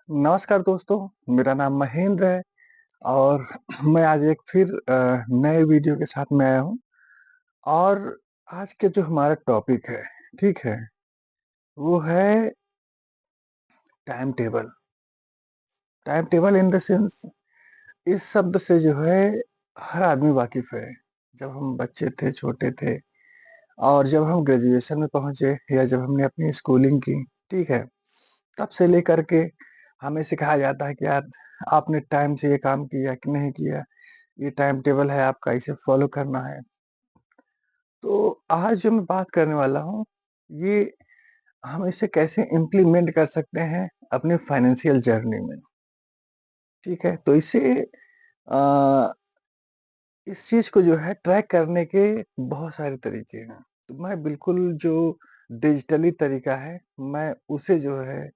नमस्कार दोस्तों, मेरा नाम महेंद्र है और मैं आज एक फिर नए वीडियो के साथ में आया हूँ और आज के जो हमारा टॉपिक है, ठीक है? वो है time table. Time table in the sense इस शब्द से जो है हर आदमी वाकिफ़ है। जब हम बच्चे थे, छोटे थे और जब हम ग्रेजुएशन में पहुँचे या जब हमने अपनी स्कूलिंग की, ठीक है? तब से लेकर के हमें सिखाया जाता है कि यार आपने टाइम से ये काम किया कि नहीं किया। ये टाइम टेबल है आपका, इसे फ़ॉलो करना है। तो आज जो मैं बात करने वाला हूँ, ये हम इसे कैसे इम्प्लीमेंट कर सकते हैं अपने फाइनेंशियल जर्नी में, ठीक है? तो अ, इस चीज़ को जो है ट्रैक करने के बहुत सारे तरीके हैं। तो मैं बिल्कुल जो डिजिटली तरीका है, मैं उसे जो है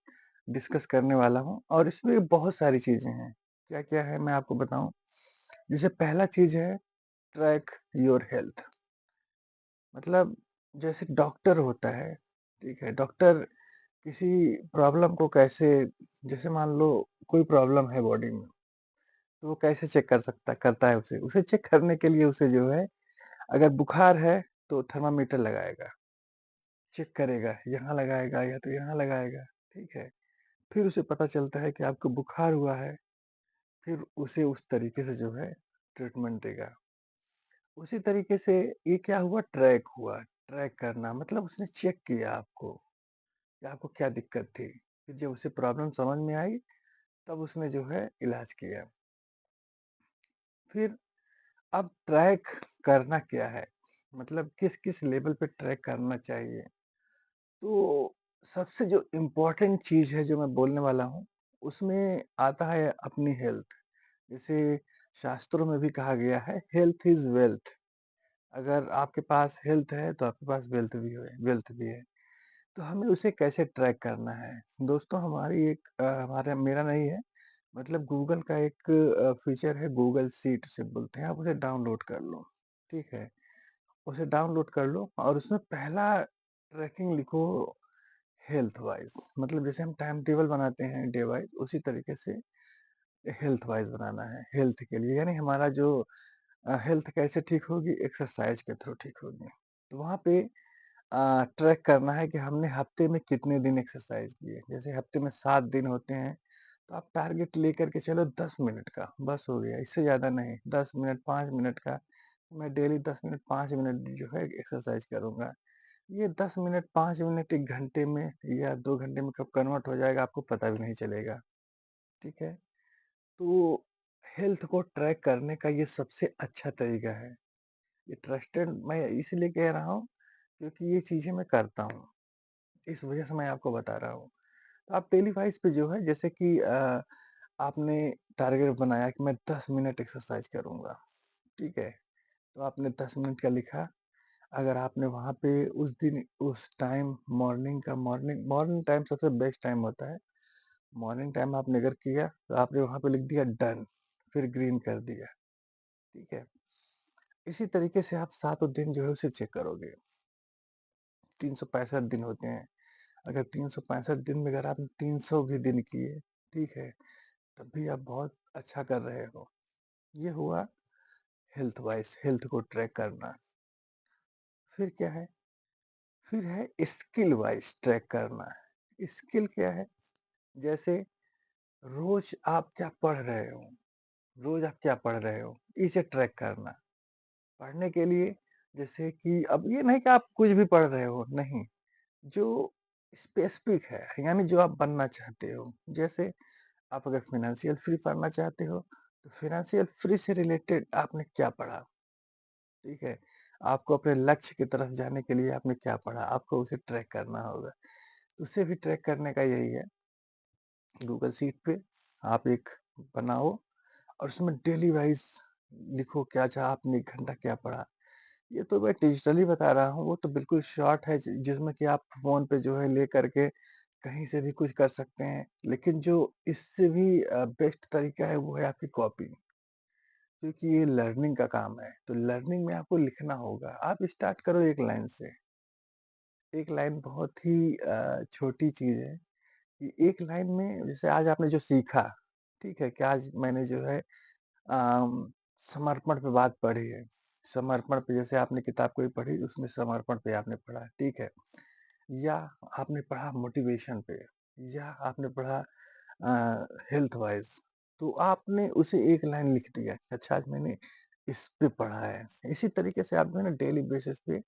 डिस्कस करने वाला हूँ और इसमें बहुत सारी चीज़ें हैं। क्या-क्या है मैं आपको बताऊँ? जैसे पहला चीज़ है ट्रैक योर हेल्थ। मतलब जैसे डॉक्टर होता है, ठीक है? डॉक्टर किसी प्रॉब्लम को कैसे जैसे मान लो कोई प्रॉब्लम है बॉडी में, तो वो कैसे चेक करता है उसे? उसे चेक करने के लिए उसे जो है अगर बुखार है, तो थर्मामीटर लगाएगा, चेक करेगा, यहाँ लगाएगा या तो यहाँ लगाएगा, ठीक है? फिर उसे पता चलता है कि आपको बुखार हुआ है, फिर उसे उस तरीके से जो है ट्रीटमेंट देगा। उसी तरीके से ये क्या हुआ ट्रैक हुआ, ट्रैक करना मतलब उसने चेक किया आपको। कि आपको क्या दिक्कत थी? फिर जब उसे प्रॉब्लम समझ में आई, तब उसने जो है इलाज किया। फिर अब ट्रैक करना क्या है? मतलब किस-किस लेवल पे ट्रैक करना चाहिए? तो सबसे जो इम्पोर्टेंट चीज़ है जो मैं बोलने वाला हूँ, उसमें आता है अपनी हेल्थ। जैसे शास्त्रों में भी कहा गया है हेल्थ इज़ वेल्थ। अगर आपके पास हेल्थ है, तो आपके पास वेल्थ भी है। तो हमें उसे कैसे ट्रैक करना है? दोस्तों हमारी एक हमारा मेरा नहीं है, मतलब गूगल का एक फीचर है गूगल शीट उसे बोलते हैं, आप उसे डाउनलोड कर लो, ठीक है? उसे डाउनलोड कर लो और उसमें पहला ट्रैकिंग लिखो हेल्थ वाइज़ मतलब जैसे हम टाइम टेबल बनाते हैं डे वाइज़ उसी तरीके से हेल्थ वाइज़ बनाना है, हेल्थ के लिए यानी हमारा जो हेल्थ कैसे ठीक होगी? एक्सरसाइज़ के थ्रू ठीक होगी। तो वहाँ पे ट्रैक करना है कि हमने हफ्ते में कितने दिन एक्सरसाइज किए। जैसे हफ्ते में 7 दिन होते हैं, तो आप टारगेट लेकर के चलो 10 मिनट का, बस हो गया, इससे ज़्यादा नहीं। 10 मिनट, 5 मिनट का, मैं डेली 10 मिनट, 5 मिनट जो है एक्सरसाइज करूँगा। ये 10 मिनट, 5 मिनट 1 घंटे में या 2 घंटे में कब कन्वर्ट हो जाएगा आपको पता भी नहीं चलेगा, ठीक है? तो हेल्थ को ट्रैक करने का ये सबसे अच्छा तरीका है। ये ट्रस्टेड मैं इसलिए कह रहा हूँ, क्योंकि ये चीज़ें मैं करता हूँ। इस वजह से मैं आपको बता रहा हूँ। तो आप डेली वाइज़ पे जो है जैसे कि आपने टारगेट बनाया कि मैं 10 मिनट एक्सरसाइज करूँगा, ठीक है? तो आपने 10 मिनट का लिखा, अगर आपने वहाँ पे उस दिन उस टाइम मॉर्निंग टाइम सबसे बेस्ट टाइम होता है। मॉर्निंग टाइम आपने अगर किया, तो आपने वहाँ पे लिख दिया डन, फिर ग्रीन कर दिया, ठीक है? इसी तरीके से आप सातों दिन जो है उसे चेक करोगे। 365 दिन होते हैं। अगर 365 दिन में अगर आपने 300 भी दिन किए, ठीक है? तब भी आप बहुत अच्छा कर रहे हो। ये हुआ हेल्थ वाइज़ हेल्थ को ट्रैक करना। फिर क्या है? फिर है स्किल वाइज़ ट्रैक करना। स्किल क्या है? जैसे रोज़ आप क्या पढ़ रहे हो? रोज़ आप क्या पढ़ रहे हो? इसे ट्रैक करना। पढ़ने के लिए जैसे कि अब ये नहीं कि आप कुछ भी पढ़ रहे हो, नहीं। जो स्पेसिफ़िक है, यानी जो आप बनना चाहते हो। जैसे आप अगर फाइनेंशियल फ्री पढ़ना चाहते हो, तो फाइनेंशियल फ्री से रिलेटेड आपने क्या पढ़ा, ठीक है? आपको अपने लक्ष्य की तरफ जाने के लिए आपने क्या पढ़ा, आपको उसे ट्रैक करना होगा। उसे भी ट्रैक करने का यही है, गूगल शीट पे आप एक बनाओ और उसमें डेली वाइज़ लिखो क्या अच्छा आपने 1 घंटा क्या पढ़ा। ये तो मैं डिजिटली बता रहा हूँ, वो तो बिल्कुल शॉर्ट है जिसमें कि आप फ़ोन पे जो है लेकर के कहीं से भी कुछ कर सकते हैं। लेकिन जो इससे भी बेस्ट तरीका है वो है आपकी कॉपी, क्योंकि ये लर्निंग का काम है। तो लर्निंग में आपको लिखना होगा। आप स्टार्ट करो एक लाइन से। एक लाइन बहुत ही छोटी चीज़ है कि एक लाइन में जैसे आज आपने जो सीखा, ठीक है? कि आज मैंने जो है अम, समर्पण पे बात पढ़ी है। समर्पण पे जैसे आपने किताब कोई पढ़ी उसमें समर्पण पे आपने पढ़ा, ठीक है? या आपने पढ़ा मोटिवेशन पे या आपने पढ़ा हेल्थ वाइज़ तो आपने उसे एक लाइन लिख दिया। अच्छा आज मैंने इस पे पढ़ा है। इसी तरीके से आप जो है ना डेली बेसिस पे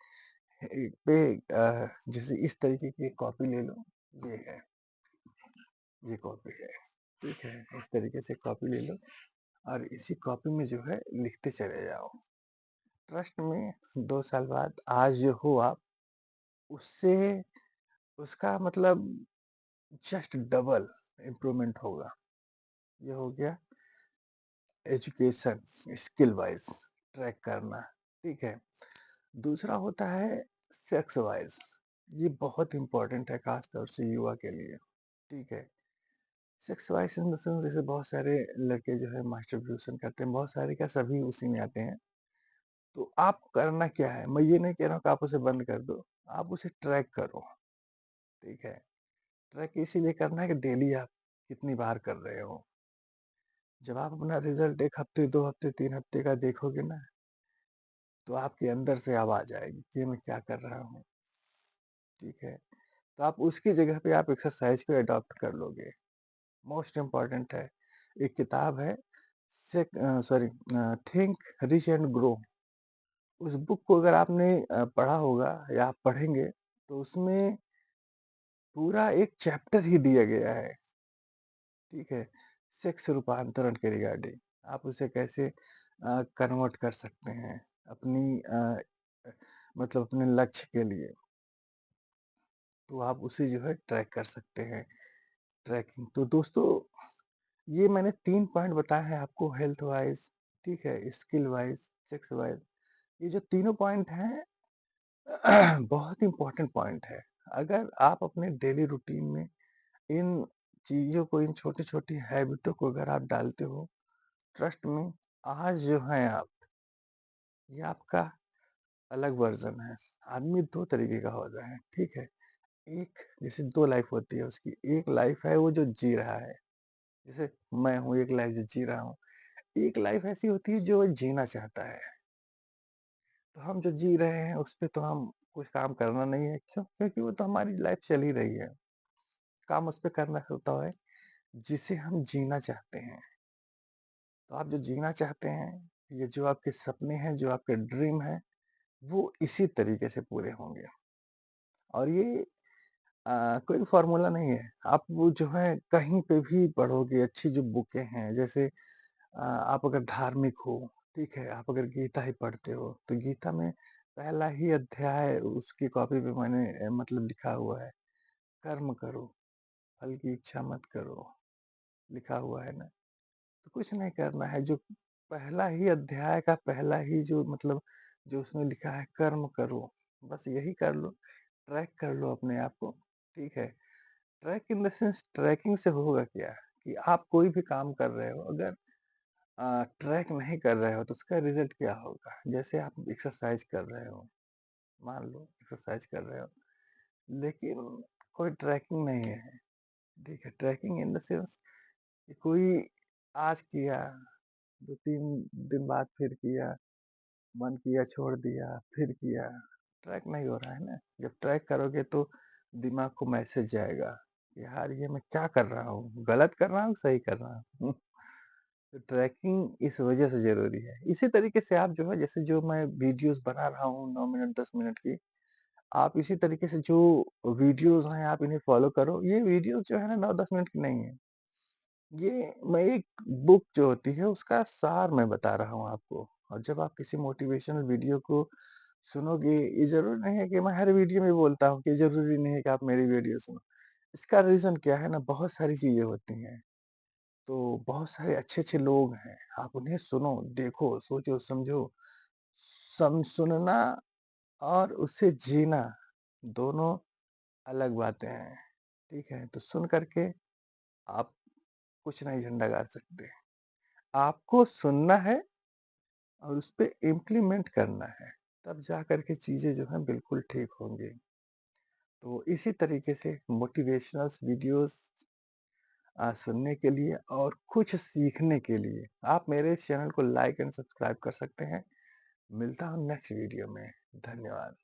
जैसे इस तरीके की कॉपी ले लो, ये है, ये कॉपी है, ठीक है? इस तरीके से कॉपी ले लो और इसी कॉपी में जो है लिखते चले जाओ। ट्रस्ट में 2 साल बाद आज जो हो आप, उससे उसका मतलब जस्ट डबल इम्प्रूवमेंट होगा। ये हो गया एजुकेशन स्किल वाइज़ ट्रैक करना, ठीक है? दूसरा होता है सेक्स वाइज़। ये बहुत इम्पोर्टेंट है ख़ास तौर से युवा के लिए, ठीक है? Sex wise in the sense जैसे बहुत सारे लड़के जो है मास्टरब्यूशन करते हैं, बहुत सारे क्या सभी उसी में आते हैं। तो आप करना क्या है? मैं ये नहीं कह रहा हूँ कि आप उसे बंद कर दो, आप उसे ट्रैक करो, ठीक है? ट्रैक इसीलिए करना है कि डेली आप कितनी बार कर रहे हो। जब आप अपना रिज़ल्ट 1 हफ़्ते, 2 हफ़्ते, 3 हफ़्ते का देखोगे ना, तो आपके अंदर से आवाज़ आएगी कि मैं क्या कर रहा हूँ, ठीक है? तो आप उसकी जगह पे आप एक्सरसाइज़ को अडॉप्ट कर लोगे। मोस्ट इम्पोर्टेंट है, एक किताब है थिंक रिच एंड ग्रो। उस बुक को अगर आपने पढ़ा होगा या आप पढ़ेंगे, तो उसमें पूरा एक चैप्टर ही दिया गया है, ठीक है? सेक्स रूपांतरण के रिगार्डिंग। आप उसे कैसे कन्वर्ट कर सकते हैं अपनी मतलब अपने लक्ष्य के लिए, तो आप उसे जो है ट्रैक कर सकते हैं, ट्रैकिंग। तो दोस्तों, ये मैंने 3 पॉइंट बताए हैं आपको हेल्थ वाइज़, ठीक है? Skill wise, sex wise. ये जो तीनों पॉइंट हैं बहुत इम्पोर्टेंट पॉइंट है। अगर आप अपने डेली रूटीन में इन चीज़ों को, इन छोटी-छोटी हैबिटों को अगर आप डालते हो, ट्रस्ट मी आज जो हैं आप, ये आपका अलग वर्ज़न है। आदमी 2 तरीके का होता है, ठीक है? एक जैसे 2 लाइफ़ होती है उसकी, एक लाइफ़ है वो जो जी रहा है, जैसे मैं हूँ एक लाइफ़ जो जी रहा हूँ। एक लाइफ़ ऐसी होती है जो जीना चाहता है, तो हम जो जी रहे हैं उस पे तो हम कुछ काम करना नहीं है, क्यों? क्योंकि वो तो हमारी लाइफ़ चल ही रही है। काम उस पे करना होता है जिसे हम जीना चाहते हैं। तो आप जो जीना चाहते हैं, ये जो आपके सपने हैं, जो आपके ड्रीम हैं, वो इसी तरीके से पूरे होंगे। और ये कोई फ़ॉर्मूला नहीं है। आप वो जो है कहीं पे भी पढ़ोगे, अच्छी जो बुकें हैं, जैसे आप अगर धार्मिक हो, ठीक है? आप अगर गीता ही पढ़ते हो, तो गीता में पहला ही अध्याय उसकी कॉपी पे मैंने मतलब लिखा हुआ है, कर्म करो, फल की इच्छा मत करो, लिखा हुआ है ना। तो कुछ नहीं करना है, जो पहला ही अध्याय का पहला ही जो मतलब जो उसमें लिखा है कर्म करो, बस यही कर लो, ट्रैक कर लो अपने आप को, ठीक है? Track in the sense tracking से होगा क्या? कि आप कोई भी काम कर रहे हो, अगर ट्रैक नहीं कर रहे हो तो उसका रिज़ल्ट क्या होगा? जैसे आप एक्सरसाइज़ कर रहे हो, मान लो एक्सरसाइज़ कर रहे हो, लेकिन कोई ट्रैकिंग नहीं है, ठीक है? ट्रैकिंग इन द सेंस कि कोई आज किया, 2-3 दिन बाद फिर किया, मन किया छोड़ दिया, फिर किया, ट्रैक नहीं हो रहा है ना। जब ट्रैक करोगे तो दिमाग को मैसेज जाएगा, कि यार ये मैं क्या कर रहा हूँ? गलत कर रहा हूँ, सही कर रहा हूँ? तो ट्रैकिंग इस वजह से ज़रूरी है। इसी तरीके से आप जो है जैसे जो मैं वीडियोज़ बना रहा हूँ 9 मिनट 10 मिनट की, आप इसी तरीके से जो वीडियोज़ हैं आप इन्हें फ़ॉलो करो। ये वीडियोज़ जो है ना 9-10 मिनट की नहीं है। ये मैं एक बुक जो होती है उसका सार मैं बता रहा हूँ आपको। और जब आप किसी मोटिवेशनल वीडियो को सुनोगे, ये ज़रूरी नहीं है कि मैं हर वीडियो में बोलता हूँ कि ज़रूरी नहीं है कि आप मेरी वीडियो सुनो। इसका रीज़न क्या है ना, बहुत सारी चीज़ें होती हैं। तो बहुत सारे अच्छे-अच्छे लोग हैं, आप उन्हें सुनो, देखो, सोचो, समझो। सुनना और उसे जीना दोनों अलग बातें हैं, ठीक है? तो सुन कर के आप कुछ नहीं झंडा गाड़ सकते। आपको सुनना है और उसपे इम्प्लीमेंट करना है, तब जा कर के चीज़ें जो हैं बिल्कुल ठीक होंगी। तो इसी तरीके से मोटिवेशनल्स वीडियोज़ सुनने के लिए और कुछ सीखने के लिए। आप मेरे इस चैनल को लाइक एंड सब्सक्राइब कर सकते हैं। मिलता हूँ नेक्स्ट वीडियो में। धन्यवाद।